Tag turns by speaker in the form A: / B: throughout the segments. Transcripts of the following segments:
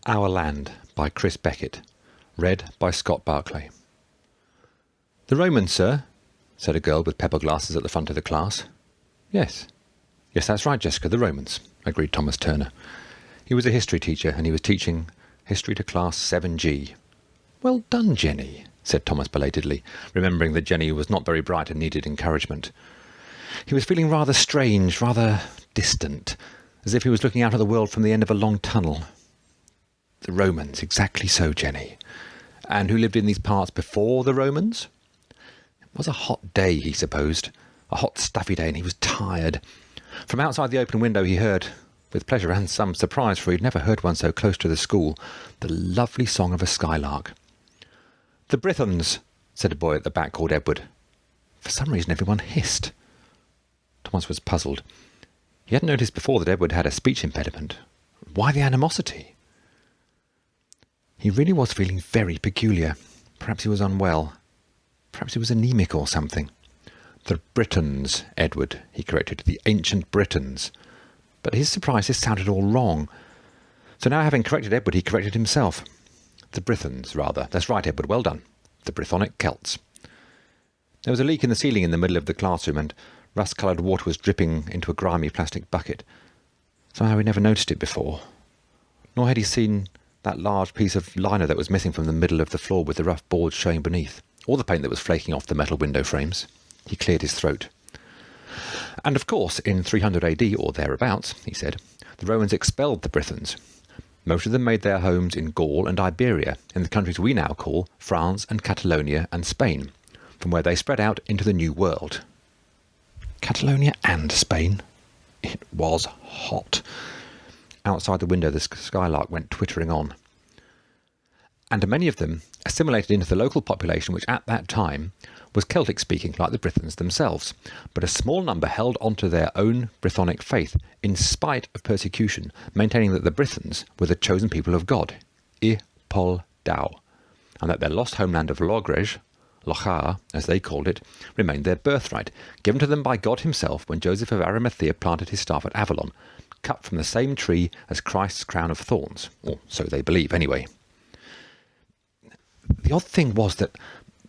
A: Our Land by Chris Beckett. Read by Scott Barclay. "The Romans, sir," said a girl with pepper glasses at the front of the class. Yes, that's right, Jessica, the Romans," agreed Thomas Turner. He was a history teacher, and he was teaching history to class 7G. "Well done, Jenny," said Thomas belatedly, remembering that Jenny was not very bright and needed encouragement. He was feeling rather strange, rather distant, as if he was looking out at the world from the end of a long tunnel. The Romans, exactly so, Jenny. And who lived in these parts before the Romans? It was a hot day, he supposed, a hot stuffy day, and he was tired. From outside the open window he heard, with pleasure and some surprise, for he had never heard one so close to the school, the lovely song of a skylark. "The Britons," said a boy at the back called Edward. For some reason everyone hissed. Thomas was puzzled. He hadn't noticed before that Edward had a speech impediment. Why the animosity? He really was feeling very peculiar. Perhaps he was unwell. Perhaps he was anemic or something. "The Britons, Edward," he corrected. "The ancient Britons." But to his surprise, this sounded all wrong. So now, having corrected Edward, he corrected himself. "The Britons, rather. That's right, Edward. Well done. The Brythonic Celts." There was a leak in the ceiling in the middle of the classroom, and rust-coloured water was dripping into a grimy plastic bucket. Somehow he never noticed it before. Nor had he seen that large piece of liner that was missing from the middle of the floor with the rough boards showing beneath, or the paint that was flaking off the metal window frames. He cleared his throat. "And of course, in 300 AD or thereabouts," he said, "the Romans expelled the Brythons. Most of them made their homes in Gaul and Iberia, in the countries we now call France and Catalonia and Spain, from where they spread out into the New World." Catalonia and Spain? It was hot. Outside the window the skylark went twittering on. "And many of them assimilated into the local population, which at that time was Celtic-speaking like the Brythons themselves, but a small number held onto their own Brythonic faith in spite of persecution, maintaining that the Brythons were the chosen people of God, I Pol Dau, and that their lost homeland of Logres, Lochar, as they called it, remained their birthright, given to them by God himself when Joseph of Arimathea planted his staff at Avalon, cut from the same tree as Christ's crown of thorns, or so they believe anyway." The odd thing was that,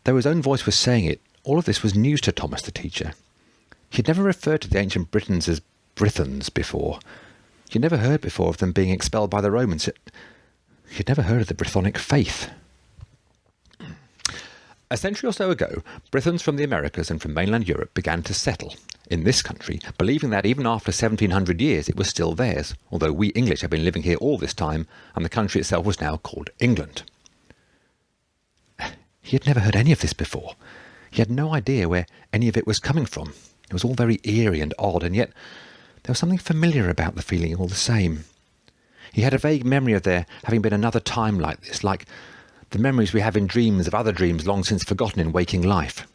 A: though his own voice was saying it, all of this was news to Thomas the teacher. He had never referred to the ancient Britons as Brythons before. He had never heard before of them being expelled by the Romans. He had never heard of the Brythonic faith. "A century or so ago, Brythons from the Americas and from mainland Europe began to settle in this country, believing that even after 1700 years it was still theirs, although we English had been living here all this time, and the country itself was now called England." He had never heard any of this before. He had no idea where any of it was coming from. It was all very eerie and odd, and yet there was something familiar about the feeling all the same. He had a vague memory of there having been another time like this, like the memories we have in dreams of other dreams long since forgotten in waking life.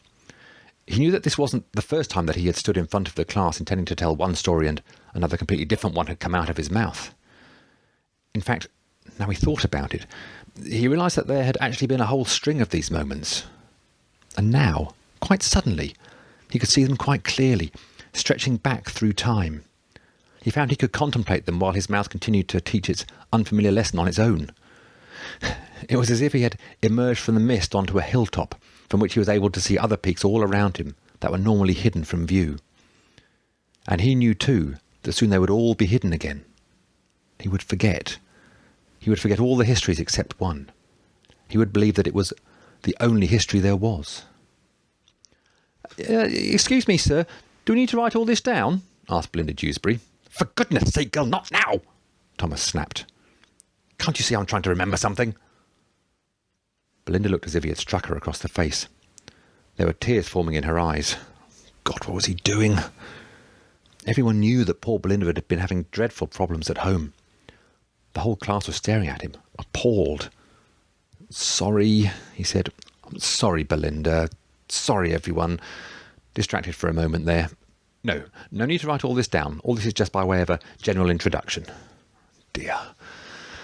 A: He knew that this wasn't the first time that he had stood in front of the class intending to tell one story and another completely different one had come out of his mouth. In fact, now he thought about it, he realised that there had actually been a whole string of these moments. And now, quite suddenly, he could see them quite clearly, stretching back through time. He found he could contemplate them while his mouth continued to teach its unfamiliar lesson on its own. It was as if he had emerged from the mist onto a hilltop, from which he was able to see other peaks all around him that were normally hidden from view. And he knew, too, that soon they would all be hidden again. He would forget. He would forget all the histories except one. He would believe that it was the only history there was. "Excuse me, sir, do we need to write all this down?" asked Belinda Dewsbury. "For goodness sake, girl, not now!" Thomas snapped. "Can't you see I'm trying to remember something?" Belinda looked as if he had struck her across the face. There were tears forming in her eyes. God, what was he doing? Everyone knew that poor Belinda had been having dreadful problems at home. The whole class was staring at him, appalled. "Sorry," he said. "I'm sorry, Belinda. Sorry, everyone." Distracted for a moment there. No need to write all this down. All this is just by way of a general introduction." Dear.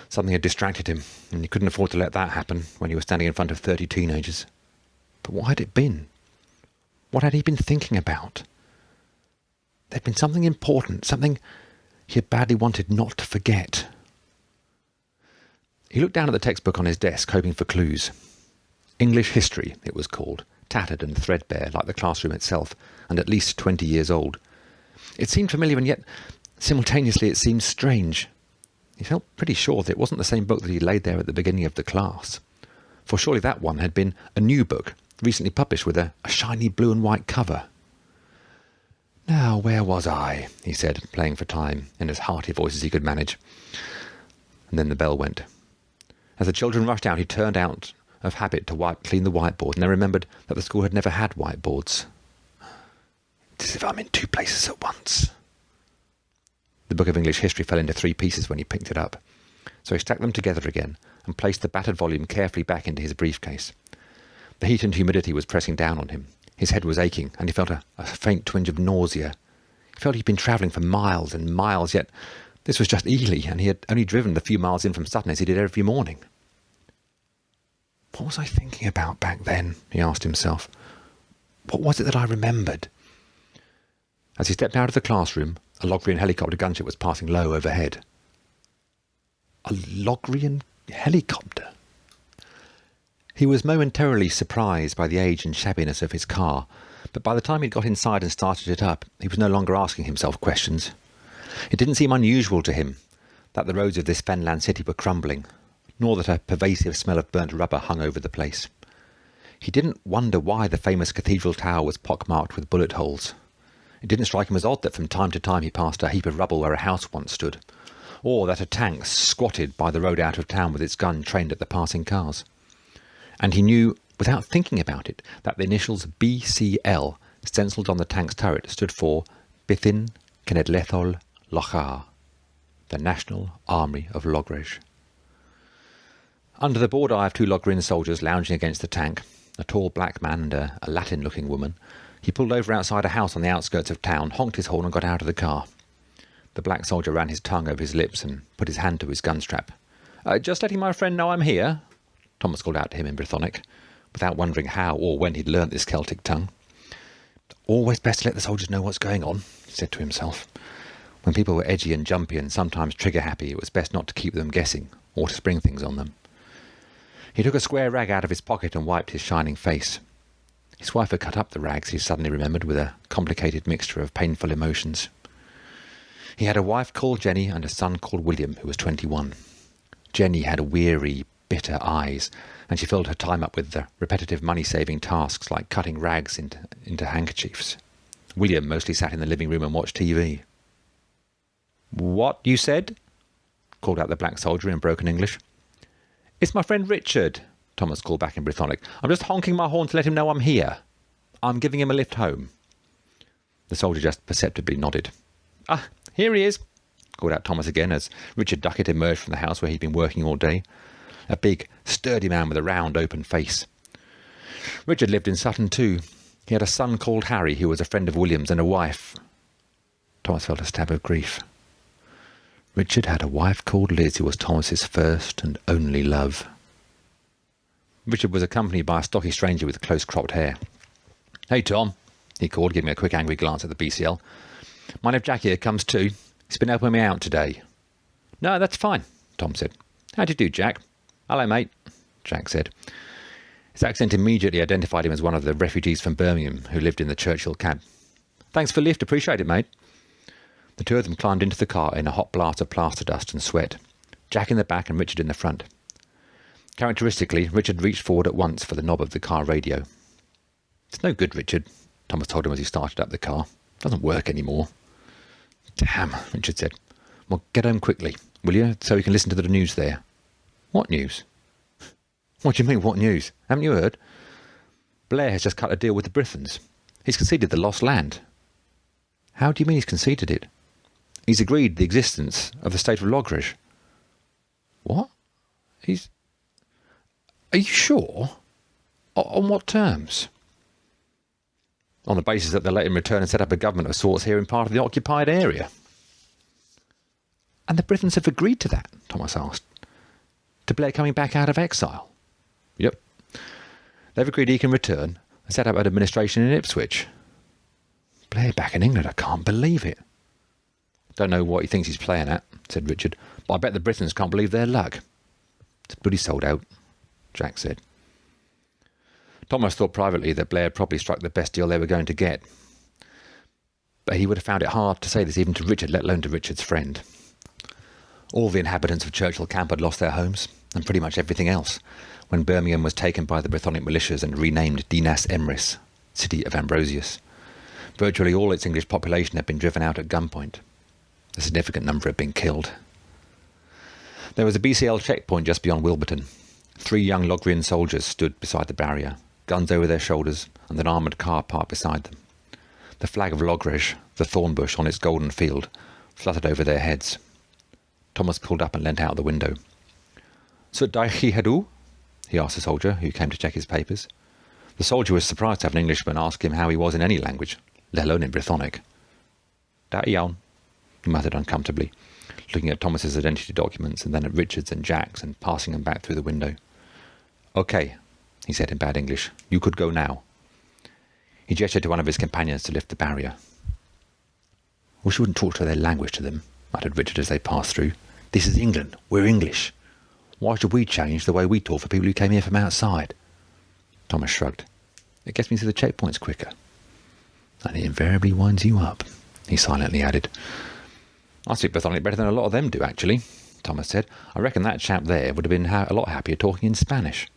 A: Something had distracted him, and he couldn't afford to let that happen when he was standing in front of 30 teenagers. But what had it been? What had he been thinking about? There'd been something important, something he had badly wanted not to forget. He looked down at the textbook on his desk, hoping for clues. English history, it was called, tattered and threadbare like the classroom itself, and at least 20 years old. It seemed familiar, and yet simultaneously it seemed strange. He felt pretty sure that it wasn't the same book that he laid there at the beginning of the class, for surely that one had been a new book, recently published with a shiny blue and white cover. "Now, where was I?" he said, playing for time in as hearty a voice as he could manage. And then the bell went. As the children rushed out, he turned out of habit to wipe clean the whiteboard, and then remembered that the school had never had whiteboards. "It's as if I'm in two places at once." The book of English history fell into 3 pieces when he picked it up, so he stacked them together again and placed the battered volume carefully back into his briefcase. The heat and humidity was pressing down on him. His head was aching, and he felt a faint twinge of nausea. He felt he'd been travelling for miles and miles, yet this was just Ely, and he had only driven the few miles in from Sutton as he did every morning. What was I thinking about back then? He asked himself. What was it that I remembered? As he stepped out of the classroom, a Logrian helicopter gunship was passing low overhead. A Logrian helicopter? He was momentarily surprised by the age and shabbiness of his car, but by the time he'd got inside and started it up, he was no longer asking himself questions. It didn't seem unusual to him that the roads of this fenland city were crumbling, nor that a pervasive smell of burnt rubber hung over the place. He didn't wonder why the famous cathedral tower was pockmarked with bullet holes. It didn't strike him as odd that from time to time he passed a heap of rubble where a house once stood, or that a tank squatted by the road out of town with its gun trained at the passing cars. And he knew, without thinking about it, that the initials BCL, stencilled on the tank's turret, stood for Bythyn Cenedlaethol Lochar, the National Army of Logres. Under the broad eye of 2 Logrian soldiers lounging against the tank, a tall black man and a Latin-looking woman, he pulled over outside a house on the outskirts of town, honked his horn and got out of the car. The black soldier ran his tongue over his lips and put his hand to his gun strap. "Just letting my friend know I'm here," Thomas called out to him in Brythonic, without wondering how or when he'd learnt this Celtic tongue. "Always best to let the soldiers know what's going on," he said to himself. When people were edgy and jumpy and sometimes trigger-happy, it was best not to keep them guessing or to spring things on them. He took a square rag out of his pocket and wiped his shining face. His wife had cut up the rags, he suddenly remembered, with a complicated mixture of painful emotions. He had a wife called Jenny and a son called William, who was 21. Jenny had weary, bitter eyes, and she filled her time up with the repetitive money-saving tasks like cutting rags into handkerchiefs. William mostly sat in the living room and watched TV. "What you said?" called out the black soldier in broken English. "It's my friend Richard," Thomas called back in Brythonic. "I'm just honking my horn to let him know I'm here. I'm giving him a lift home." The soldier just perceptibly nodded. "Ah, here he is," called out Thomas again as Richard Duckett emerged from the house where he'd been working all day. A big, sturdy man with a round, open face. Richard lived in Sutton too. He had a son called Harry, who was a friend of William's, and a wife. Thomas felt a stab of grief. Richard had a wife called Liz, who was Thomas's first and only love. Richard was accompanied by a stocky stranger with close-cropped hair. "Hey, Tom," he called, giving a quick angry glance at the BCL. "Mind if Jack here comes too? He's been helping me out today." "No, that's fine," Tom said. "How do you do, Jack?" "Hello, mate," Jack said. His accent immediately identified him as one of the refugees from Birmingham who lived in the Churchill cab. "Thanks for the lift, appreciate it, mate." The 2 of them climbed into the car in a hot blast of plaster dust and sweat, Jack in the back and Richard in the front. Characteristically, Richard reached forward at once for the knob of the car radio. "It's no good, Richard," Thomas told him as he started up the car. "It doesn't work anymore." "Damn," Richard said. "Well, get home quickly, will you, so we can listen to the news there." "What news?" "What do you mean, what news? Haven't you heard? Blair has just cut a deal with the Britons. He's conceded the lost land." "How do you mean he's conceded it?" "He's agreed the existence of the state of Logres." "What? Are you sure? On what terms?" "On the basis that they'll let him return and set up a government of sorts here in part of the occupied area." "And the Britons have agreed to that?" Thomas asked. "To Blair coming back out of exile?" "Yep. They've agreed he can return and set up an administration in Ipswich." "Blair back in England, I can't believe it." "Don't know what he thinks he's playing at," said Richard, "but I bet the Britons can't believe their luck." It's bloody sold out, Jack said. Thomas thought privately that Blair had probably struck the best deal they were going to get. But he would have found it hard to say this even to Richard, let alone to Richard's friend. All the inhabitants of Churchill Camp had lost their homes, and pretty much everything else, when Birmingham was taken by the Brythonic militias and renamed Dinas Emrys, City of Ambrosius. Virtually all its English population had been driven out at gunpoint. A significant number had been killed. There was a BCL checkpoint just beyond Wilburton. 3 young Logrian soldiers stood beside the barrier, guns over their shoulders, and an armoured car parked beside them. The flag of Logres, the thorn bush on its golden field, fluttered over their heads. Thomas pulled up and leant out the window. "Sut daich chi hedw?" he asked the soldier, who came to check his papers. The soldier was surprised to have an Englishman ask him how he was in any language, let alone in Brythonic. "Da iawn," he muttered uncomfortably, looking at Thomas's identity documents and then at Richard's and Jack's and passing them back through the window. "Okay," he said in bad English. "You could go now." He gestured to one of his companions to lift the barrier. "Wish you wouldn't talk to their language to them," muttered Richard as they passed through. "This is England. We're English. Why should we change the way we talk for people who came here from outside?" Thomas shrugged. "It gets me through the checkpoints quicker." "And it invariably winds you up," he silently added. "I speak Brythonic better than a lot of them do, actually," Thomas said. "I reckon that chap there would have been a lot happier talking in Spanish."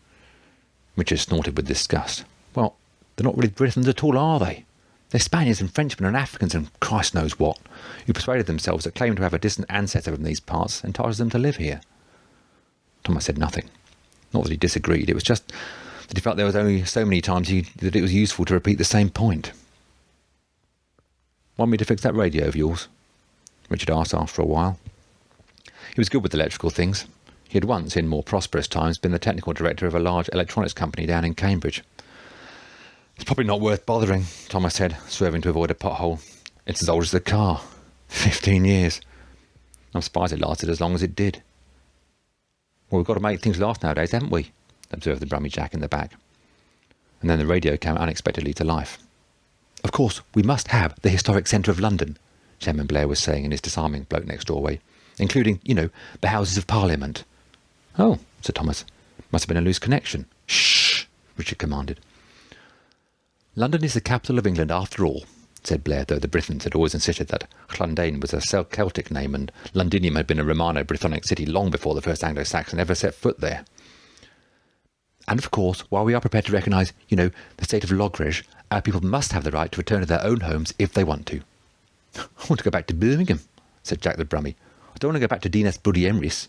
A: Richard snorted with disgust. "Well, they're not really Britons at all, are they? They're Spaniards and Frenchmen and Africans and Christ knows what, who persuaded themselves that claim to have a distant ancestor from these parts entitles them to live here." Thomas said nothing. Not that he disagreed, it was just that he felt there was only so many times that it was useful to repeat the same point. "Want me to fix that radio of yours?" Richard asked after a while. He was good with electrical things. He had once, in more prosperous times, been the technical director of a large electronics company down in Cambridge. "It's probably not worth bothering," Thomas said, swerving to avoid a pothole. "It's as old as the car. 15 years. I'm surprised it lasted as long as it did." "Well, we've got to make things last nowadays, haven't we?" observed the Brummy Jack in the back. And then the radio came unexpectedly to life. "Of course, we must have the historic centre of London," Chairman Blair was saying in his disarming bloke next doorway, "including, the Houses of Parliament." "Oh," said Thomas. "Must have been a loose connection." "Shh," Richard commanded. "London is the capital of England after all," said Blair, though the Britons had always insisted that Llandane was a Celtic name and Londinium had been a Romano-Brythonic city long before the first Anglo-Saxon ever set foot there. "And of course, while we are prepared to recognise, the state of Logres, our people must have the right to return to their own homes if they want to." "I want to go back to Birmingham," said Jack the Brummy. "I don't want to go back to Dinas Bloody Emrys."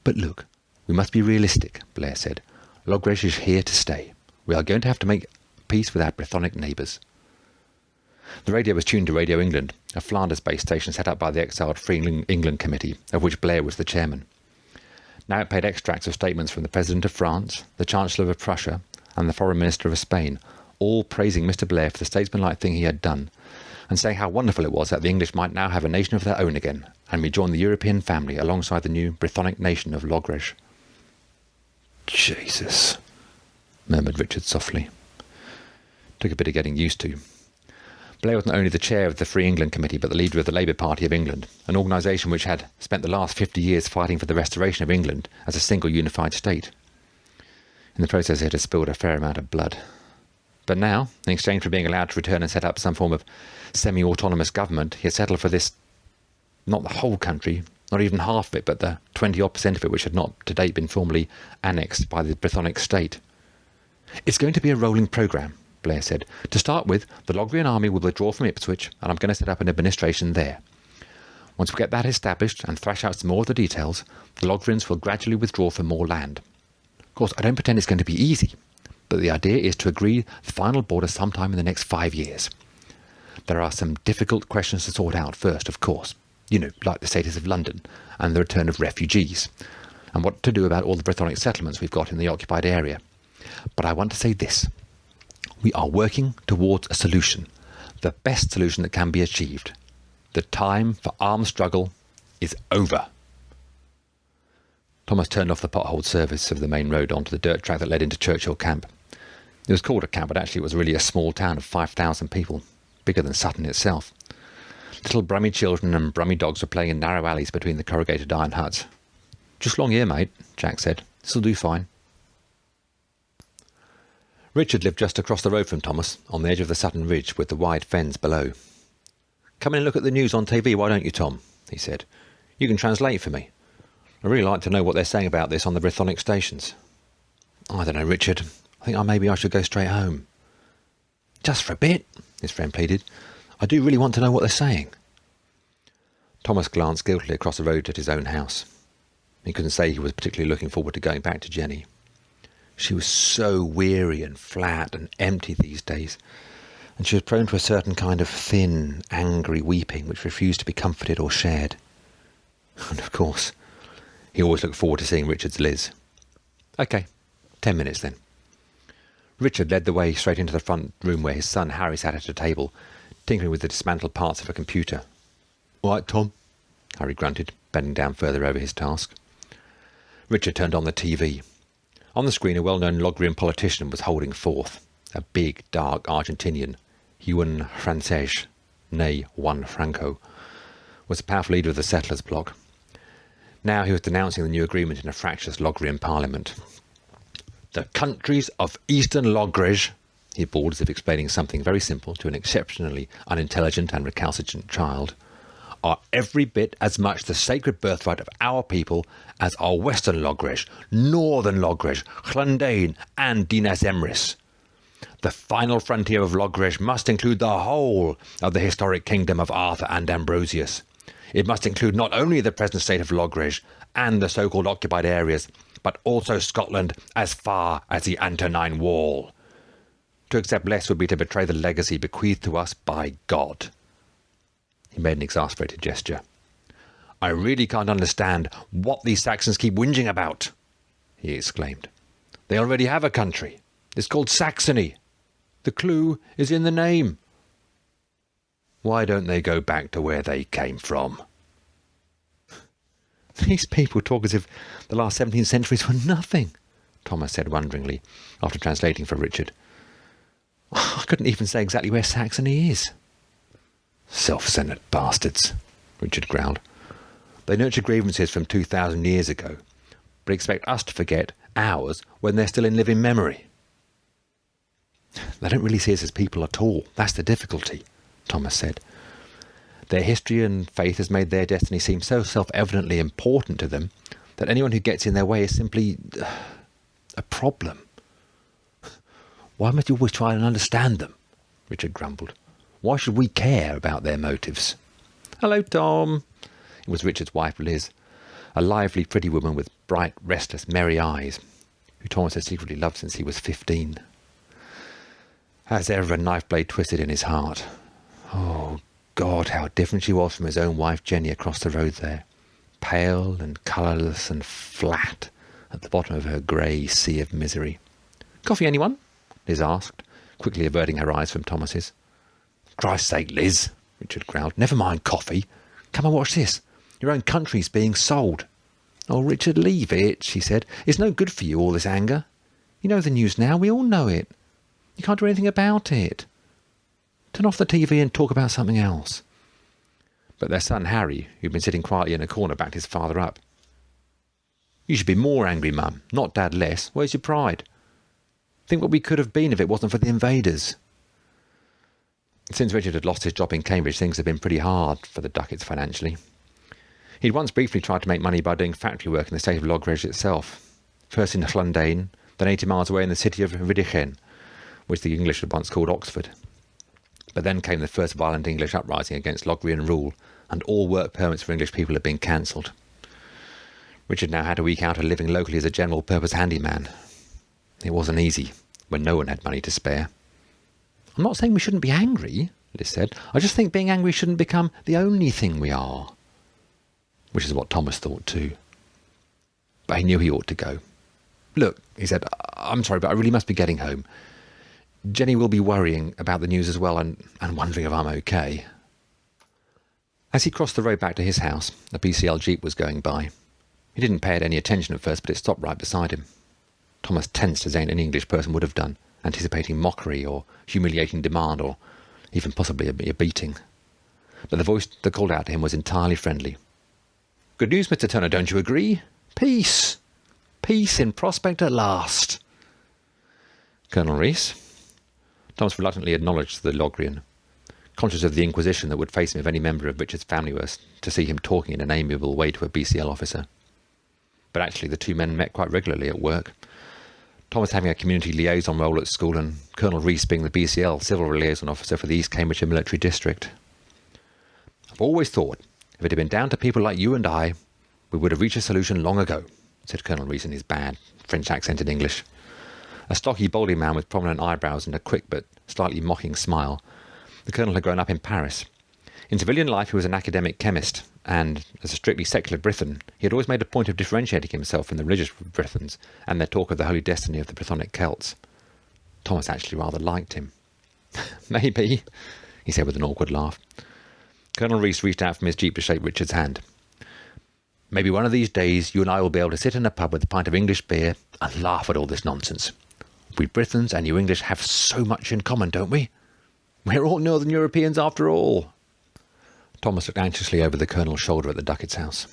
A: "But look, we must be realistic," Blair said. "Logres is here to stay. We are going to have to make peace with our Brythonic neighbours." The radio was tuned to Radio England, a Flanders-based station set up by the exiled Free England Committee, of which Blair was the chairman. Now it played extracts of statements from the President of France, the Chancellor of Prussia, and the Foreign Minister of Spain, all praising Mr. Blair for the statesmanlike thing he had done, and saying how wonderful it was that the English might now have a nation of their own again, and rejoin the European family alongside the new Brythonic nation of Logres. "Jesus," murmured Richard softly. Took a bit of getting used to. Blair was not only the chair of the Free England Committee, but the leader of the Labour Party of England, an organisation which had spent the last 50 years fighting for the restoration of England as a single unified state. In the process, it had spilled a fair amount of blood. But now, in exchange for being allowed to return and set up some form of semi-autonomous government, he had settled for this, not the whole country, not even half of it, but the 20-odd% of it which had not to date been formally annexed by the Brythonic state. "It's going to be a rolling programme," Blair said. "To start with, the Logrian army will withdraw from Ipswich, and I'm going to set up an administration there. Once we get that established and thrash out some more of the details, the Logrians will gradually withdraw for more land. Of course, I don't pretend it's going to be easy, but the idea is to agree the final border sometime in the next 5 years. There are some difficult questions to sort out first, of course, like the status of London and the return of refugees, and what to do about all the Brythonic settlements we've got in the occupied area. But I want to say this. We are working towards a solution, the best solution that can be achieved. The time for armed struggle is over." Thomas turned off the potholed surface of the main road onto the dirt track that led into Churchill Camp. It was called a camp, but actually it was really a small town of 5,000 people, bigger than Sutton itself. Little Brummy children and Brummy dogs were playing in narrow alleys between the corrugated iron huts. Just along here, mate, Jack said. This'll do fine. Richard lived just across the road from Thomas, on the edge of the Sutton Ridge with the wide fens below. Come in and look at the news on TV, why don't you, Tom? He said. You can translate for me. I'd really like to know what they're saying about this on the Brythonic stations. I don't know, Richard. I think maybe I should go straight home. Just for a bit, his friend pleaded. I do really want to know what they're saying. Thomas glanced guiltily across the road at his own house. He couldn't say he was particularly looking forward to going back to Jenny. She was so weary and flat and empty these days, and she was prone to a certain kind of thin, angry weeping which refused to be comforted or shared. And of course, he always looked forward to seeing Richard's Liz. OK, 10 minutes then. Richard led the way straight into the front room where his son Harry sat at a table, tinkering with the dismantled parts of a computer. All right, Tom, Harry grunted, bending down further over his task. Richard turned on the TV. On the screen, a well-known Logrian politician was holding forth. A big, dark Argentinian, Juan Francés, nay Juan Franco, was a powerful leader of the settlers' bloc. Now he was denouncing the new agreement in a fractious Logrian parliament. The countries of Eastern Logres, he bawled as if explaining something very simple to an exceptionally unintelligent and recalcitrant child, are every bit as much the sacred birthright of our people as are Western Logres, Northern Logres, Llundain and Dinas Emrys. The final frontier of Logres must include the whole of the historic kingdom of Arthur and Ambrosius. It must include not only the present state of Logres and the so-called occupied areas, but also Scotland as far as the Antonine Wall. To accept less would be to betray the legacy bequeathed to us by God. He made an exasperated gesture. I really can't understand what these Saxons keep whinging about, he exclaimed. They already have a country. It's called Saxony. The clue is in the name. Why don't they go back to where they came from? These people talk as if the last 17 centuries were nothing, Thomas said wonderingly, after translating for Richard. I couldn't even say exactly where Saxony is. Self-centered bastards, Richard growled. They nurture grievances from 2,000 years ago, but expect us to forget ours when they're still in living memory. They don't really see us as people at all. That's the difficulty, Thomas said. Their history and faith has made their destiny seem so self-evidently important to them that anyone who gets in their way is simply a problem. Why must you always try and understand them? Richard grumbled. Why should we care about their motives? Hello, Tom. It was Richard's wife, Liz, a lively, pretty woman with bright, restless, merry eyes, who Thomas had secretly loved since he was 15. As ever, a knife blade twisted in his heart. Oh, God, how different she was from his own wife, Jenny, across the road there, pale and colourless and flat at the bottom of her grey sea of misery. Coffee, anyone? Liz asked, quickly averting her eyes from Thomas's. Christ's sake, Liz, Richard growled. Never mind coffee. Come and watch this. Your own country's being sold. Oh, Richard, leave it, she said. It's no good for you, all this anger. You know the news now. We all know it. You can't do anything about it. Turn off the TV and talk about something else. But their son Harry, who'd been sitting quietly in a corner, backed his father up. You should be more angry, Mum, not Dad less. Where's your pride? Think what we could have been if it wasn't for the invaders. Since Richard had lost his job in Cambridge, things had been pretty hard for the Ducketts financially. He'd once briefly tried to make money by doing factory work in the state of Logres itself, first in Llundain, then 80 miles away in the city of Rhydychen, which the English had once called Oxford. But then came the first violent English uprising against Logrian rule, and all work permits for English people had been cancelled. Richard now had to eke out a living locally as a general-purpose handyman. It wasn't easy, when no one had money to spare. I'm not saying we shouldn't be angry, Liz said. I just think being angry shouldn't become the only thing we are. Which is what Thomas thought too. But he knew he ought to go. Look, he said, I'm sorry, but I really must be getting home. Jenny will be worrying about the news as well and wondering if I'm okay. As he crossed the road back to his house, a PCL Jeep was going by. He didn't pay it any attention at first, but it stopped right beside him. Thomas tensed as any English person would have done, anticipating mockery or humiliating demand or even possibly a beating. But the voice that called out to him was entirely friendly. Good news, Mr. Turner, don't you agree? Peace! Peace in prospect at last. Colonel Rees? Thomas reluctantly acknowledged the Logrian, conscious of the inquisition that would face him if any member of Richard's family was to see him talking in an amiable way to a BCL officer. But actually the two men met quite regularly at work. Thomas having a community liaison role at school and Colonel Rees being the BCL civil liaison officer for the East Cambridgeshire Military District. I've always thought, if it had been down to people like you and I, we would have reached a solution long ago, said Colonel Rees in his bad French accented English. A stocky, baldy man with prominent eyebrows and a quick but slightly mocking smile. The Colonel had grown up in Paris. In civilian life he was an academic chemist, and as a strictly secular Briton, he had always made a point of differentiating himself from the religious Britons and their talk of the holy destiny of the Brythonic Celts. Thomas actually rather liked him. Maybe, he said with an awkward laugh. Colonel Rees reached out from his jeep to shake Richard's hand. Maybe one of these days you and I will be able to sit in a pub with a pint of English beer and laugh at all this nonsense. We Britons and you English have so much in common, don't we? We're all Northern Europeans after all. Thomas looked anxiously over the Colonel's shoulder at the Duckett's house.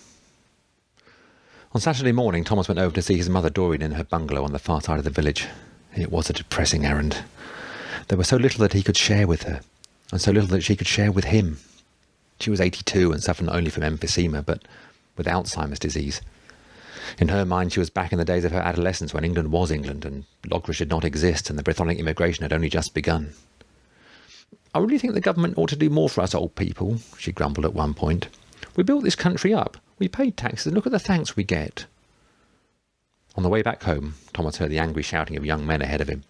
A: On Saturday morning, Thomas went over to see his mother Doreen in her bungalow on the far side of the village. It was a depressing errand. There was so little that he could share with her, and so little that she could share with him. She was 82 and suffered not only from emphysema, but with Alzheimer's disease. In her mind, she was back in the days of her adolescence when England was England, and Logrish did not exist, and the Brythonic immigration had only just begun. I really think the government ought to do more for us old people, she grumbled at one point. We built this country up. We paid taxes, and look at the thanks we get. On the way back home, Thomas heard the angry shouting of young men ahead of him.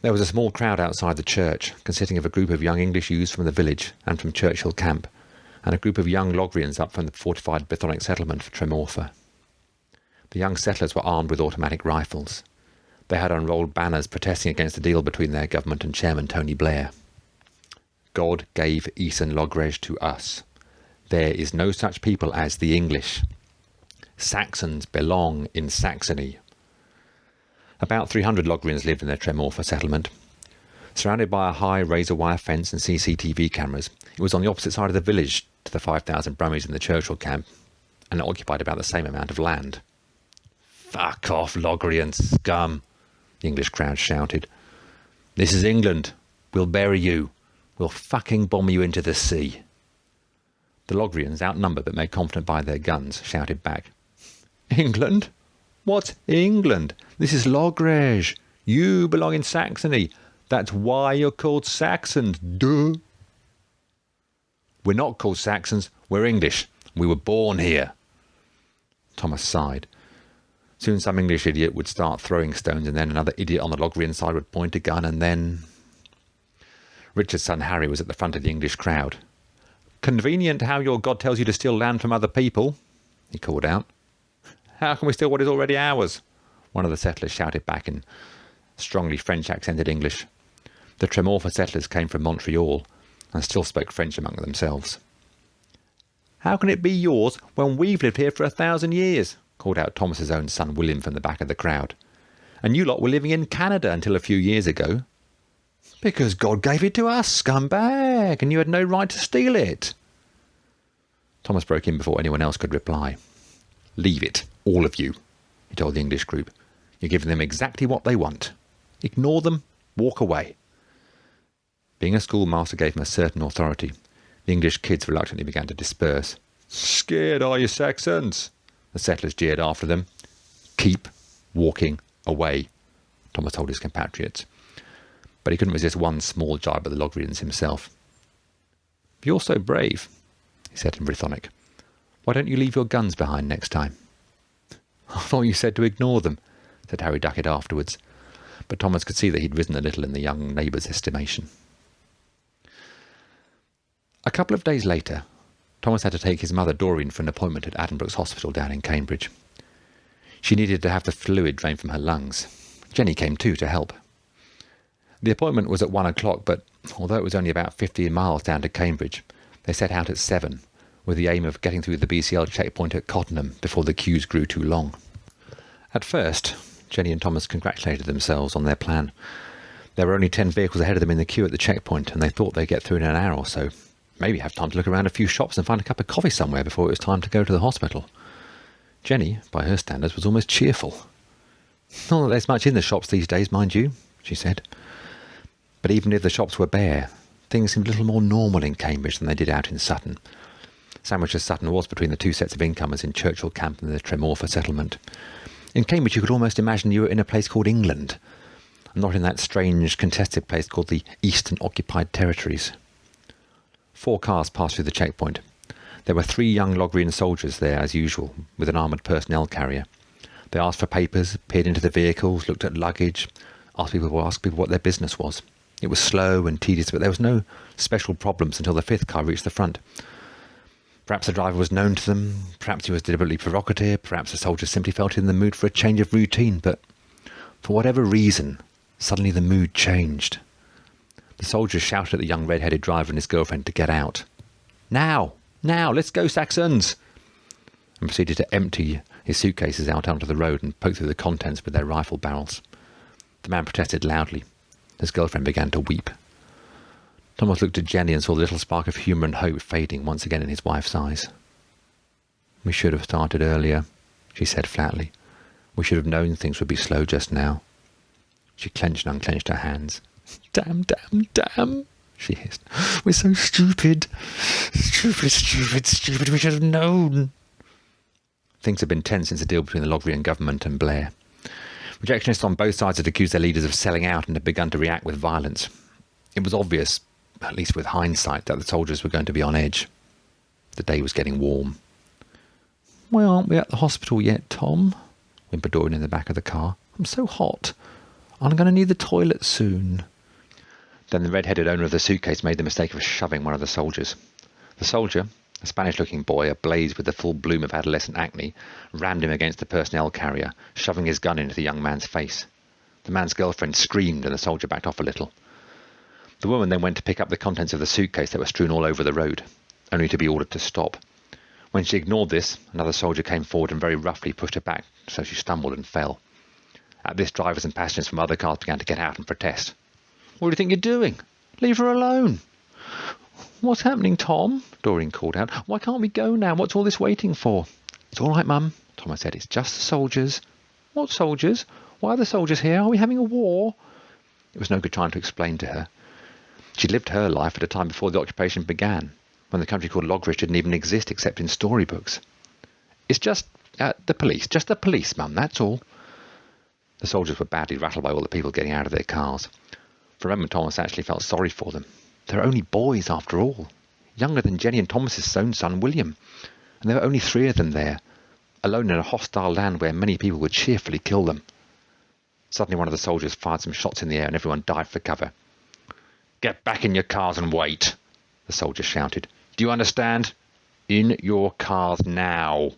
A: There was a small crowd outside the church, consisting of a group of young English youths from the village and from Churchill Camp, and a group of young Logrians up from the fortified Brythonic settlement for Tremorfa. The young settlers were armed with automatic rifles. They had unrolled banners protesting against the deal between their government and Chairman Tony Blair. God gave Eastern Logres to us. There is no such people as the English. Saxons belong in Saxony. About 300 Logrians lived in their Tremorfa settlement. Surrounded by a high razor-wire fence and CCTV cameras, it was on the opposite side of the village to the 5,000 Brummies in the Churchill camp, and it occupied about the same amount of land. Fuck off, Logrian scum, the English crowd shouted. This is England. We'll bury you. We'll fucking bomb you into the sea. The Logrians, outnumbered but made confident by their guns, shouted back. England? What's England? This is Logres. You belong in Saxony. That's why you're called Saxons. Duh. We're not called Saxons. We're English. We were born here. Thomas sighed. Soon some English idiot would start throwing stones, and then another idiot on the Logrian side would point a gun, and then... Richard's son Harry was at the front of the English crowd. Convenient how your God tells you to steal land from other people, he called out. How can we steal what is already ours? One of the settlers shouted back in strongly French-accented English. The Tremorfa settlers came from Montreal and still spoke French among themselves. How can it be yours when we've lived here for 1,000 years? Called out Thomas's own son William from the back of the crowd. And you lot were living in Canada until a few years ago. Because God gave it to us, scumbag, and you had no right to steal it. Thomas broke in before anyone else could reply. Leave it, all of you, he told the English group. You're giving them exactly what they want. Ignore them, walk away. Being a schoolmaster gave him a certain authority. The English kids reluctantly began to disperse. Scared, are you, Saxons? The settlers jeered after them. Keep walking away, Thomas told his compatriots. But he couldn't resist one small jibe at the Logrians himself. You're so brave, he said in Brythonic. Why don't you leave your guns behind next time? I thought you said to ignore them, said Harry Duckett afterwards. But Thomas could see that he'd risen a little in the young neighbour's estimation. A couple of days later, Thomas had to take his mother Doreen for an appointment at Addenbrooke's Hospital down in Cambridge. She needed to have the fluid drained from her lungs. Jenny came too to help. The appointment was at 1 o'clock, but although it was only about 15 miles down to Cambridge, they set out at 7, with the aim of getting through the BCL checkpoint at Cottenham before the queues grew too long. At first, Jenny and Thomas congratulated themselves on their plan. There were only 10 vehicles ahead of them in the queue at the checkpoint, and they thought they'd get through in an hour or so. Maybe have time to look around a few shops and find a cup of coffee somewhere before it was time to go to the hospital. Jenny, by her standards, was almost cheerful. "Not that there's much in the shops these days, mind you," she said. But even if the shops were bare, things seemed a little more normal in Cambridge than they did out in Sutton. Sandwiched as Sutton was between the two sets of incomers in Churchill Camp and the Tremorfa settlement, in Cambridge you could almost imagine you were in a place called England, and not in that strange contested place called the Eastern Occupied Territories. 4 cars passed through the checkpoint. There were 3 young Logrian soldiers there, as usual, with an armoured personnel carrier. They asked for papers, peered into the vehicles, looked at luggage, asked people what their business was. It was slow and tedious, but there was no special problems until the 5th car reached the front. Perhaps the driver was known to them, perhaps he was deliberately provocative, perhaps the soldiers simply felt in the mood for a change of routine, but for whatever reason, suddenly the mood changed. The soldiers shouted at the young red-headed driver and his girlfriend to get out. Now, let's go, Saxons!" and proceeded to empty his suitcases out onto the road and poke through the contents with their rifle barrels. The man protested loudly. His girlfriend began to weep. Thomas looked at Jenny and saw the little spark of humour and hope fading once again in his wife's eyes. "We should have started earlier," she said flatly. "We should have known things would be slow just now." She clenched and unclenched her hands. Damn, she hissed. "We're so stupid. Stupid. We should have known." Things had been tense since the deal between the Logrian government and Blair. Rejectionists on both sides had accused their leaders of selling out and had begun to react with violence. It was obvious, at least with hindsight, that the soldiers were going to be on edge. The day was getting warm. "Why aren't we at the hospital yet, Tom?" whimpered Dorian in the back of the car. "I'm so hot. I'm going to need the toilet soon." Then the red-headed owner of the suitcase made the mistake of shoving one of the soldiers. The soldier, a Spanish-looking boy, ablaze with the full bloom of adolescent acne, rammed him against the personnel carrier, shoving his gun into the young man's face. The man's girlfriend screamed and the soldier backed off a little. The woman then went to pick up the contents of the suitcase that were strewn all over the road, only to be ordered to stop. When she ignored this, another soldier came forward and very roughly pushed her back, so she stumbled and fell. At this, drivers and passengers from other cars began to get out and protest. "What do you think you're doing? Leave her alone." "What's happening, Tom?" Doreen called out. "Why can't we go now? What's all this waiting for?" "It's all right, Mum," Thomas said. "It's just the soldiers." "What soldiers? Why are the soldiers here? Are we having a war?" It was no good trying to explain to her. She lived her life at a time before the occupation began, when the country called Logrish didn't even exist except in storybooks. "It's just the police, Mum, that's all." The soldiers were badly rattled by all the people getting out of their cars. For a moment Thomas actually felt sorry for them. They were only boys after all, younger than Jenny and Thomas's own son William, and there were only 3 of them there, alone in a hostile land where many people would cheerfully kill them. Suddenly one of the soldiers fired some shots in the air and everyone dived for cover. "Get back in your cars and wait," the soldier shouted. "Do you understand? In your cars now."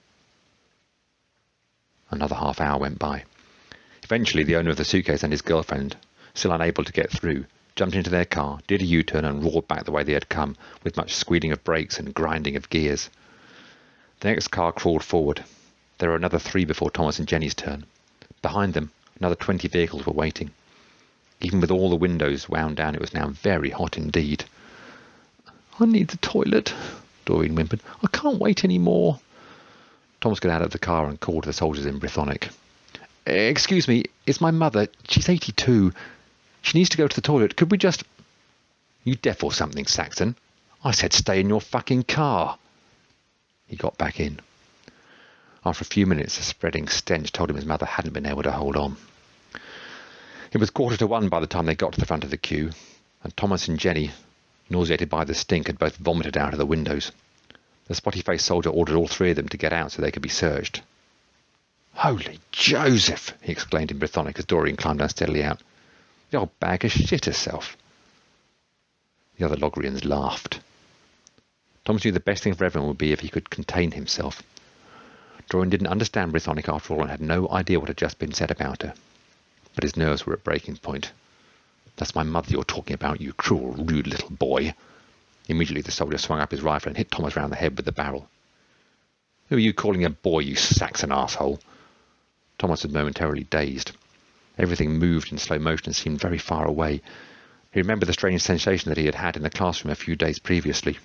A: Another half hour went by. Eventually the owner of the suitcase and his girlfriend, still unable to get through, jumped into their car, did a U-turn and roared back the way they had come, with much squealing of brakes and grinding of gears. The next car crawled forward. There were another 3 before Thomas and Jenny's turn. Behind them, another 20 vehicles were waiting. Even with all the windows wound down, it was now very hot indeed. "I need the toilet," Doreen whimpered. "I can't wait any more." Thomas got out of the car and called to the soldiers in Brythonic. "Excuse me, it's my mother. She's 82. She needs to go to the toilet. Could we just—" "You deaf or something, Saxon? I said stay in your fucking car." He got back in. After a few minutes, a spreading stench told him his mother hadn't been able to hold on. It was 1:45 by the time they got to the front of the queue, and Thomas and Jenny, nauseated by the stink, had both vomited out of the windows. The spotty-faced soldier ordered all 3 of them to get out so they could be searched. "Holy Joseph!" he exclaimed in Brythonic as Doreen climbed unsteadily out. "The old bag has shit herself." The other Logrians laughed. Thomas knew the best thing for everyone would be if he could contain himself. Doreen didn't understand Brythonic after all and had no idea what had just been said about her. But his nerves were at breaking point. "That's my mother you're talking about, you cruel, rude little boy." Immediately the soldier swung up his rifle and hit Thomas round the head with the barrel. "Who are you calling a boy, you Saxon arsehole?" Thomas was momentarily dazed. Everything moved in slow motion and seemed very far away. He remembered the strange sensation that he had had in the classroom a few days previously.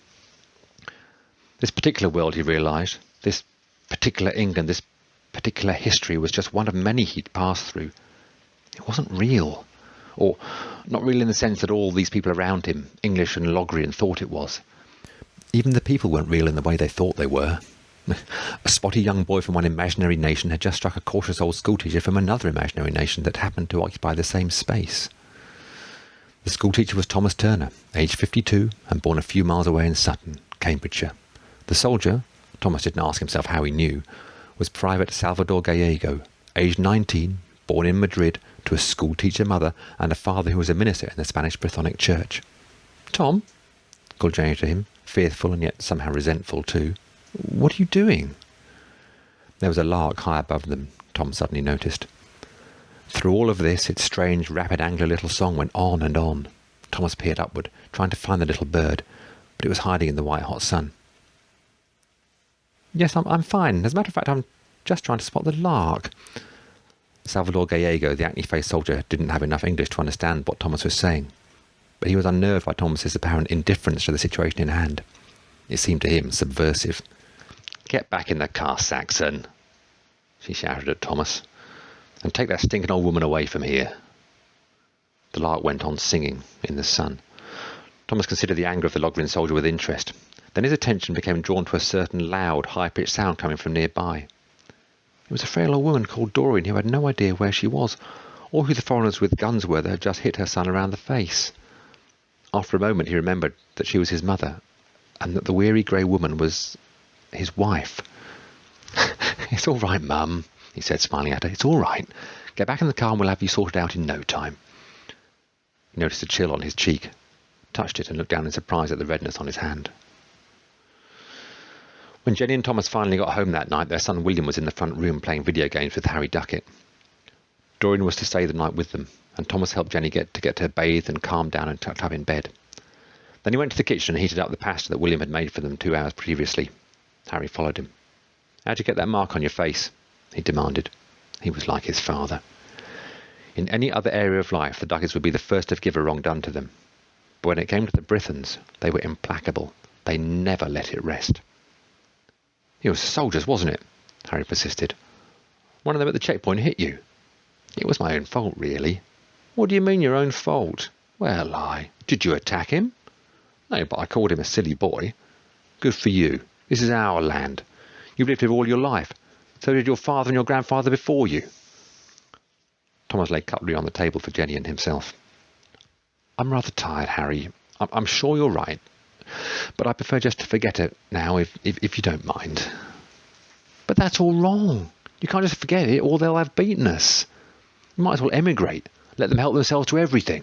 A: This particular world, he realised, this particular England, this particular history was just one of many he'd passed through. It wasn't real. Or not real in the sense that all these people around him, English and Logrian, thought it was. Even the people weren't real in the way they thought they were. A spotty young boy from one imaginary nation had just struck a cautious old schoolteacher from another imaginary nation that happened to occupy the same space. The schoolteacher was Thomas Turner, aged 52 and born a few miles away in Sutton, Cambridgeshire. The soldier, Thomas didn't ask himself how he knew, was Private Salvador Gallego, aged 19, born in Madrid to a schoolteacher mother and a father who was a minister in the Spanish Brythonic Church. "Tom," called Jenny to him, fearful and yet somehow resentful too. "What are you doing?" There was a lark high above them, Tom suddenly noticed. Through all of this, its strange, rapid, angular little song went on and on. Thomas peered upward, trying to find the little bird, but it was hiding in the white-hot sun. "Yes, I'm fine. As a matter of fact, I'm just trying to spot the lark." Salvador Gallego, the acne-faced soldier, didn't have enough English to understand what Thomas was saying, but he was unnerved by Thomas's apparent indifference to the situation in hand. It seemed to him subversive. "Get back in the car, Saxon," she shouted at Thomas, "and take that stinking old woman away from here." The lark went on singing in the sun. Thomas considered the anger of the Logrian soldier with interest. Then his attention became drawn to a certain loud, high-pitched sound coming from nearby. It was a frail old woman called Doreen who had no idea where she was, or who the foreigners with guns were that had just hit her son around the face. After a moment he remembered that she was his mother, and that the weary grey woman was his wife. "It's all right, Mum," he said, smiling at her. "It's all right. Get back in the car and we'll have you sorted out in no time." He noticed a chill on his cheek, touched it and looked down in surprise at the redness on his hand. When Jenny and Thomas finally got home that night, their son William was in the front room playing video games with Harry Duckett. Doreen was to stay the night with them, and Thomas helped Jenny get her bathed and calmed down and tucked up in bed. Then he went to the kitchen and heated up the pasta that William had made for them 2 hours previously. Harry followed him. "How'd you get that mark on your face?" he demanded. He was like his father. In any other area of life, the Ducketts would be the first to forgive a wrong done to them. But when it came to the Brythons, they were implacable. They never let it rest. "It was the soldiers, wasn't it?" Harry persisted. "One of them at the checkpoint hit you." "It was my own fault, really." "What do you mean your own fault?" "Well, Did you attack him?" "No, but I called him a silly boy." "Good for you. This is our land. You've lived here all your life. So did your father and your grandfather before you." Thomas laid cutlery on the table for Jenny and himself. "I'm rather tired, Harry. I'm sure you're right. But I prefer just to forget it now, if you don't mind." "But that's all wrong. You can't just forget it, or they'll have beaten us. You might as well emigrate. Let them help themselves to everything."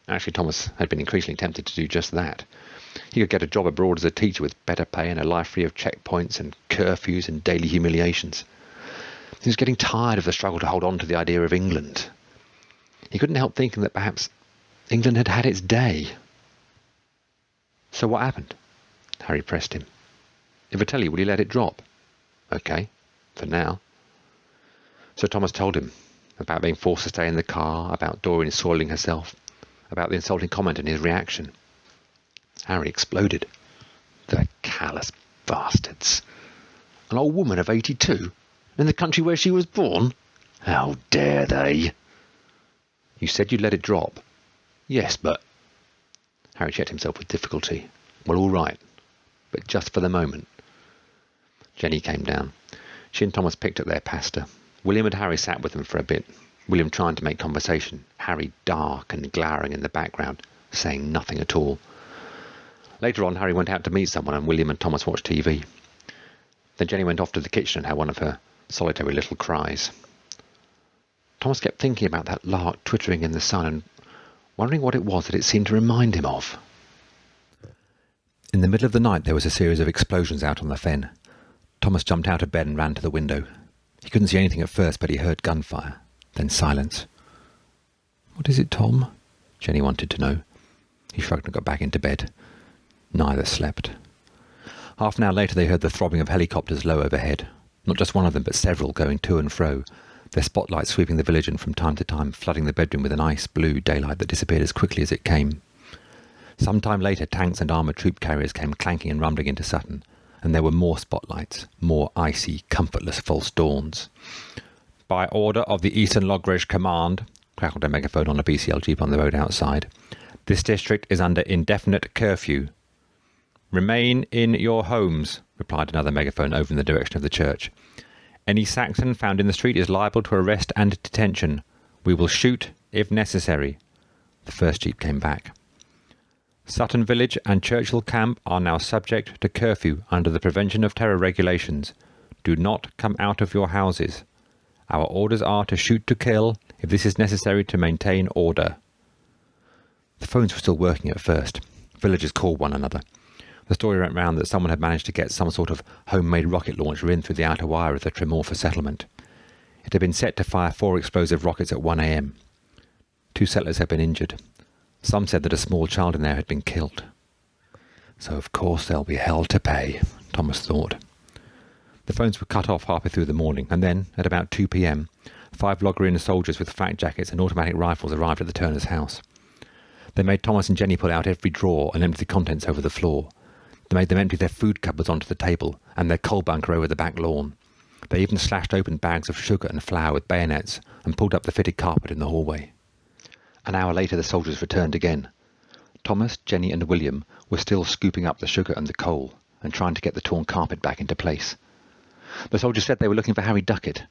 A: Actually, Thomas had been increasingly tempted to do just that. He could get a job abroad as a teacher with better pay and a life free of checkpoints and curfews and daily humiliations. He was getting tired of the struggle to hold on to the idea of England. He couldn't help thinking that perhaps England had had its day. "So what happened?" Harry pressed him. "If I tell you, will you let it drop?" "Okay, for now." So Thomas told him about being forced to stay in the car, about Doreen soiling herself, about the insulting comment and his reaction. Harry exploded. The callous bastards. An old woman of 82? In the country where she was born? How dare they? "You said you'd let it drop." "Yes, but..." Harry checked himself with difficulty. "Well, all right. But just for the moment." Jenny came down. She and Thomas picked at their pasta. William and Harry sat with them for a bit, William trying to make conversation, Harry dark and glowering in the background, saying nothing at all. Later on, Harry went out to meet someone and William and Thomas watched TV. Then Jenny went off to the kitchen and had one of her solitary little cries. Thomas kept thinking about that lark twittering in the sun and wondering what it was that it seemed to remind him of. In the middle of the night there was a series of explosions out on the fen. Thomas jumped out of bed and ran to the window. He couldn't see anything at first, but he heard gunfire, then silence. "What is it, Tom?" Jenny wanted to know. He shrugged and got back into bed. Neither slept. Half an hour later they heard the throbbing of helicopters low overhead. Not just one of them, but several going to and fro, their spotlights sweeping the village and from time to time flooding the bedroom with an ice-blue daylight that disappeared as quickly as it came. Some time later tanks and armoured troop carriers came clanking and rumbling into Sutton, and there were more spotlights, more icy, comfortless false dawns. "By order of the Eastern Logres Command," crackled a megaphone on a BCL jeep on the road outside, "this district is under indefinite curfew." "Remain in your homes," replied another megaphone over in the direction of the church. "Any Saxon found in the street is liable to arrest and detention. We will shoot if necessary." The first jeep came back. "Sutton Village and Churchill Camp are now subject to curfew under the Prevention of Terror regulations. Do not come out of your houses. Our orders are to shoot to kill if this is necessary to maintain order." The phones were still working at first. Villagers called one another. The story went round that someone had managed to get some sort of homemade rocket launcher in through the outer wire of the Tremorfa settlement. It had been set to fire 4 explosive rockets at 1 a.m. 2 settlers had been injured. Some said that a small child in there had been killed. So of course there'll be hell to pay, Thomas thought. The phones were cut off halfway through the morning, and then, at about 2 p.m, 5 Logrian soldiers with flak jackets and automatic rifles arrived at the Turner's house. They made Thomas and Jenny pull out every drawer and empty the contents over the floor. They made them empty their food cupboards onto the table and their coal bunker over the back lawn. They even slashed open bags of sugar and flour with bayonets and pulled up the fitted carpet in the hallway. An hour later the soldiers returned again. Thomas, Jenny and William were still scooping up the sugar and the coal and trying to get the torn carpet back into place. The soldiers said they were looking for Harry Duckett.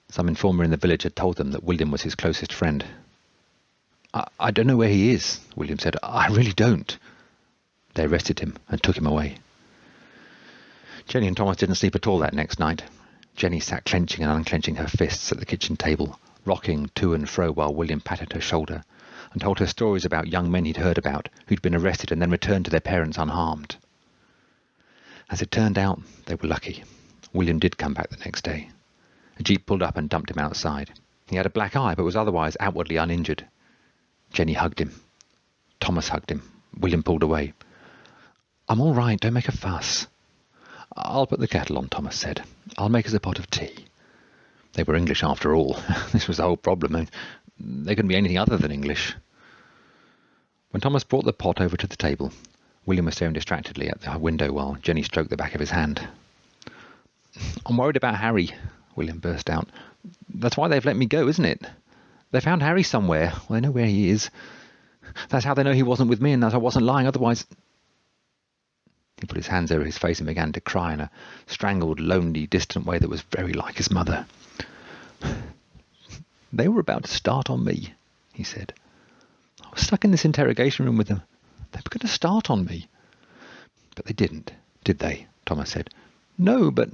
A: Some informer in the village had told them that William was his closest friend. I don't know where he is," William said. "I really don't." They arrested him and took him away. Jenny and Thomas didn't sleep at all that next night. Jenny sat clenching and unclenching her fists at the kitchen table, rocking to and fro while William patted her shoulder and told her stories about young men he'd heard about who'd been arrested and then returned to their parents unharmed. As it turned out, they were lucky. William did come back the next day. A jeep pulled up and dumped him outside. He had a black eye but was otherwise outwardly uninjured. Jenny hugged him. Thomas hugged him. William pulled away. "I'm all right, don't make a fuss." "I'll put the kettle on," Thomas said. "I'll make us a pot of tea." They were English after all. This was the whole problem. They couldn't be anything other than English. When Thomas brought the pot over to the table, William was staring distractedly at the window while Jenny stroked the back of his hand. "I'm worried about Harry," William burst out. "That's why they've let me go, isn't it? They found Harry somewhere. Well, they know where he is. That's how they know he wasn't with me and that I wasn't lying. Otherwise..." He put his hands over his face and began to cry in a strangled, lonely, distant way that was very like his mother. "They were about to start on me," he said. "I was stuck in this interrogation room with them. They were going to start on me." "But they didn't, did they?" Thomas said. "No, but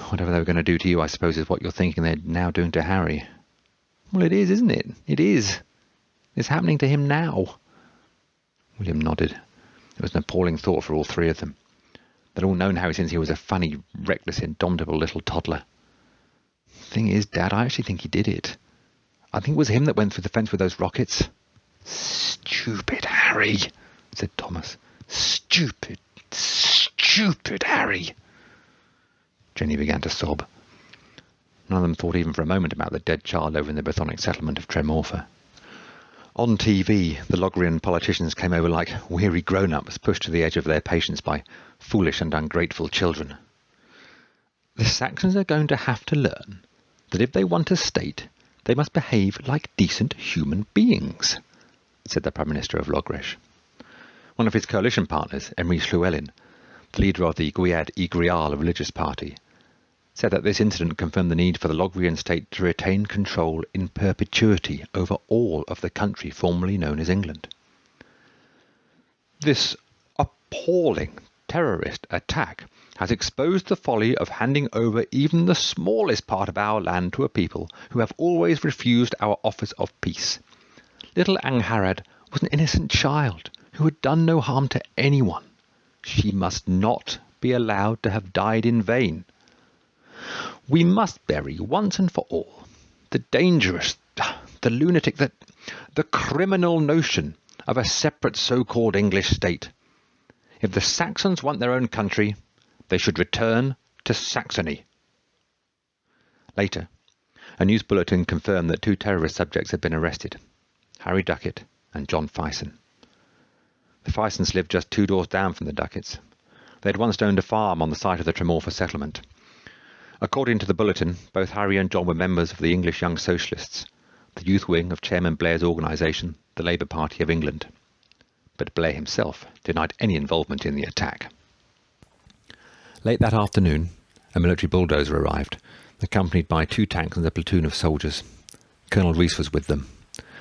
A: whatever they were going to do to you, I suppose, is what you're thinking they're now doing to Harry." "Well, it is, isn't it? It is. It's happening to him now." William nodded. It was an appalling thought for all 3 of them. They'd all known Harry since he was a funny, reckless, indomitable little toddler. "Thing is, Dad, I actually think he did it. I think it was him that went through the fence with those rockets." "Stupid Harry," said Thomas. "Stupid, stupid Harry." Jenny began to sob. None of them thought even for a moment about the dead child over in the Brythonic settlement of Tremorfa. On TV, the Logrian politicians came over like weary grown-ups pushed to the edge of their patience by foolish and ungrateful children. "The Saxons are going to have to learn that if they want a state, they must behave like decent human beings," said the Prime Minister of Logres. One of his coalition partners, Emery Llewellyn, the leader of the Gwyad y Grial religious party, said that this incident confirmed the need for the Logrian state to retain control in perpetuity over all of the country formerly known as England. "This appalling terrorist attack has exposed the folly of handing over even the smallest part of our land to a people who have always refused our offers of peace. Little Angharad was an innocent child who had done no harm to anyone. She must not be allowed to have died in vain. We must bury once and for all the dangerous, the lunatic, the criminal notion of a separate so-called English state. If the Saxons want their own country, they should return to Saxony." Later, a news bulletin confirmed that 2 terrorist subjects had been arrested, Harry Duckett and John Fyson. The Fysons lived just 2 doors down from the Ducketts. They had once owned a farm on the site of the Tremorfa settlement. According to the bulletin, both Harry and John were members of the English Young Socialists, the youth wing of Chairman Blair's organisation, the Labour Party of England. But Blair himself denied any involvement in the attack. Late that afternoon, a military bulldozer arrived, accompanied by 2 tanks and a platoon of soldiers. Colonel Rees was with them,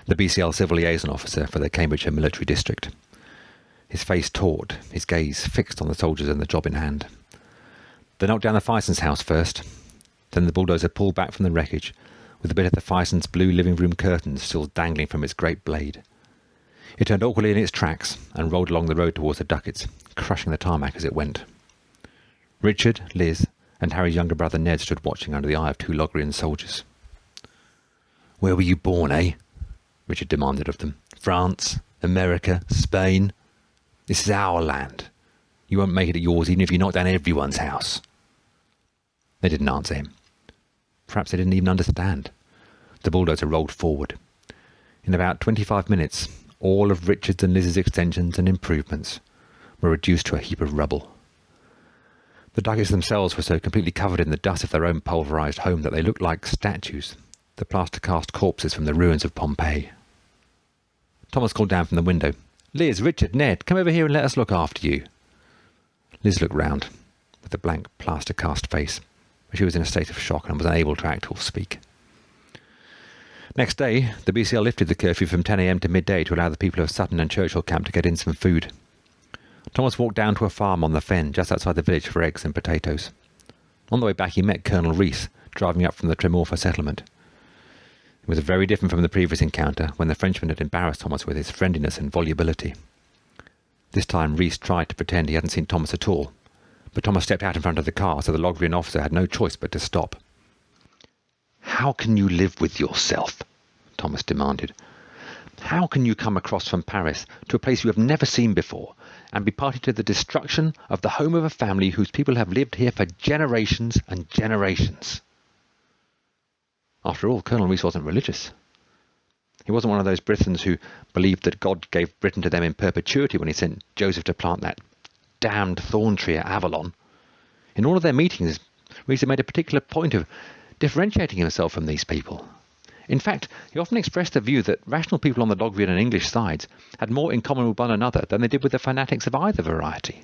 A: the BCL civil liaison officer for the Cambridgeshire military district. His face taut, his gaze fixed on the soldiers and the job in hand. They knocked down the Fisons' house first. Then the bulldozer pulled back from the wreckage, with a bit of the Fisons' blue living room curtains still dangling from its great blade. It turned awkwardly in its tracks and rolled along the road towards the Duckets, crushing the tarmac as it went. Richard, Liz, and Harry's younger brother Ned stood watching under the eye of 2 Logrian soldiers. "Where were you born, eh?" Richard demanded of them. "France, America, Spain? This is our land. You won't make it yours even if you knock down everyone's house." They didn't answer him. Perhaps they didn't even understand. The bulldozer rolled forward. In about 25 minutes, all of Richard's and Liz's extensions and improvements were reduced to a heap of rubble. The Duckets themselves were so completely covered in the dust of their own pulverised home that they looked like statues, the plaster-cast corpses from the ruins of Pompeii. Thomas called down from the window, "Liz, Richard, Ned, come over here and let us look after you." Liz looked round, with a blank plaster-cast face, but she was in a state of shock and was unable to act or speak. Next day, the BCL lifted the curfew from 10 a.m. to midday to allow the people of Sutton and Churchill Camp to get in some food. Thomas walked down to a farm on the fen just outside the village for eggs and potatoes. On the way back he met Colonel Rees, driving up from the Tremorfa settlement. It was very different from the previous encounter, when the Frenchman had embarrassed Thomas with his friendliness and volubility. This time Rees tried to pretend he hadn't seen Thomas at all, but Thomas stepped out in front of the car, so the Logrian officer had no choice but to stop. "How can you live with yourself?" Thomas demanded. "How can you come across from Paris to a place you have never seen before and be party to the destruction of the home of a family whose people have lived here for generations and generations?" After all, Colonel Rees wasn't religious. He wasn't one of those Britons who believed that God gave Britain to them in perpetuity when he sent Joseph to plant that damned thorn tree at Avalon. In all of their meetings, Rees had made a particular point of differentiating himself from these people. In fact, he often expressed the view that rational people on the Logrian and English sides had more in common with one another than they did with the fanatics of either variety.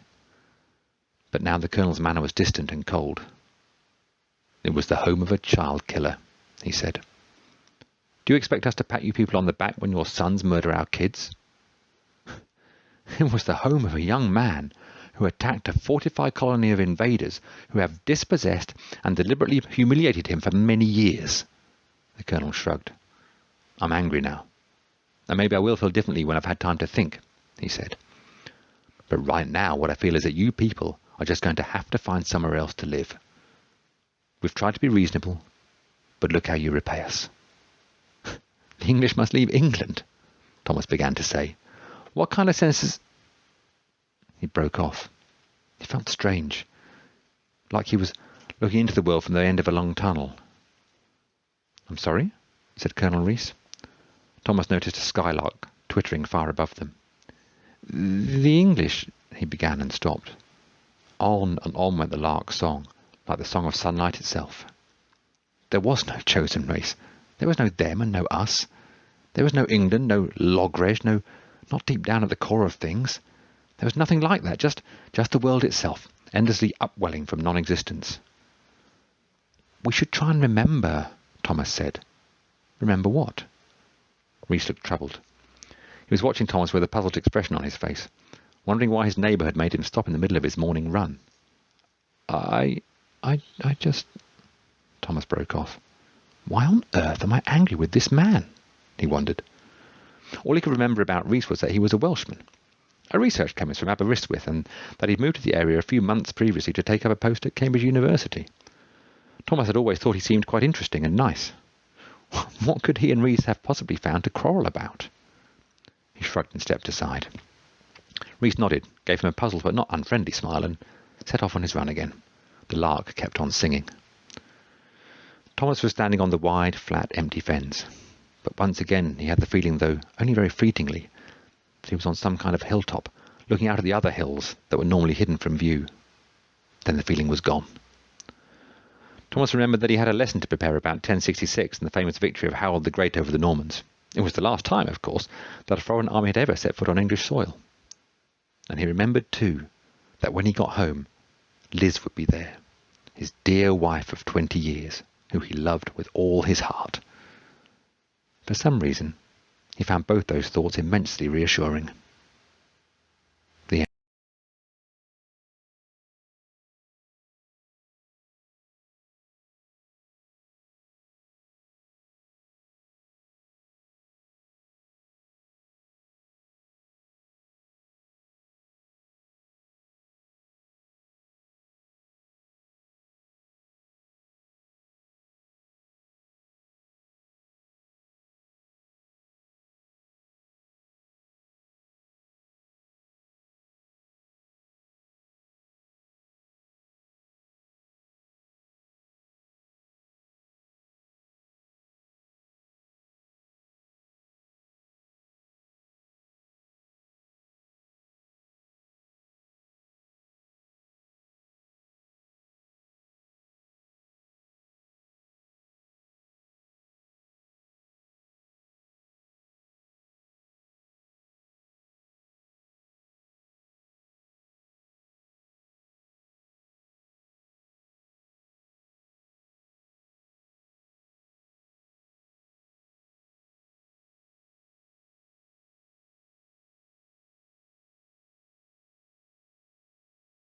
A: But now the Colonel's manner was distant and cold. "It was the home of a child killer," he said. "Do you expect us to pat you people on the back when your sons murder our kids?" "It was the home of a young man who attacked a fortified colony of invaders who have dispossessed and deliberately humiliated him for many years." The Colonel shrugged. "I'm angry now. And maybe I will feel differently when I've had time to think," he said. "But right now what I feel is that you people are just going to have to find somewhere else to live. We've tried to be reasonable, but look how you repay us." "The English must leave England," Thomas began to say. "What kind of sense is—" He broke off. He felt strange, like he was looking into the world from the end of a long tunnel. "I'm sorry?" said Colonel Rees. Thomas noticed a skylark twittering far above them. "The English—" he began and stopped. On and on went the lark's song, like the song of sunlight itself. There was no chosen race. There was no them and no us. There was no England, no Logres, not deep down at the core of things. There was nothing like that, just the world itself, endlessly upwelling from non-existence. "We should try and remember," Thomas said. "Remember what?" Rees looked troubled. He was watching Thomas with a puzzled expression on his face, wondering why his neighbour had made him stop in the middle of his morning run. I just... Thomas broke off. Why on earth am I angry with this man? He wondered. All he could remember about Rees was that he was a Welshman, a research chemist from Aberystwyth, and that he'd moved to the area a few months previously to take up a post at Cambridge University. Thomas had always thought he seemed quite interesting and nice. What could he and Rees have possibly found to quarrel about? He shrugged and stepped aside. Rees nodded, gave him a puzzled but not unfriendly smile, and set off on his run again. The lark kept on singing. Thomas was standing on the wide, flat, empty fens, but once again he had the feeling, though only very fleetingly, that he was on some kind of hilltop, looking out at the other hills that were normally hidden from view. Then the feeling was gone. Thomas remembered that he had a lesson to prepare about 1066 and the famous victory of Harold the Great over the Normans. It was the last time, of course, that a foreign army had ever set foot on English soil. And he remembered, too, that when he got home, Liz would be there, his dear wife of 20 years, who he loved with all his heart. For some reason, he found both those thoughts immensely reassuring.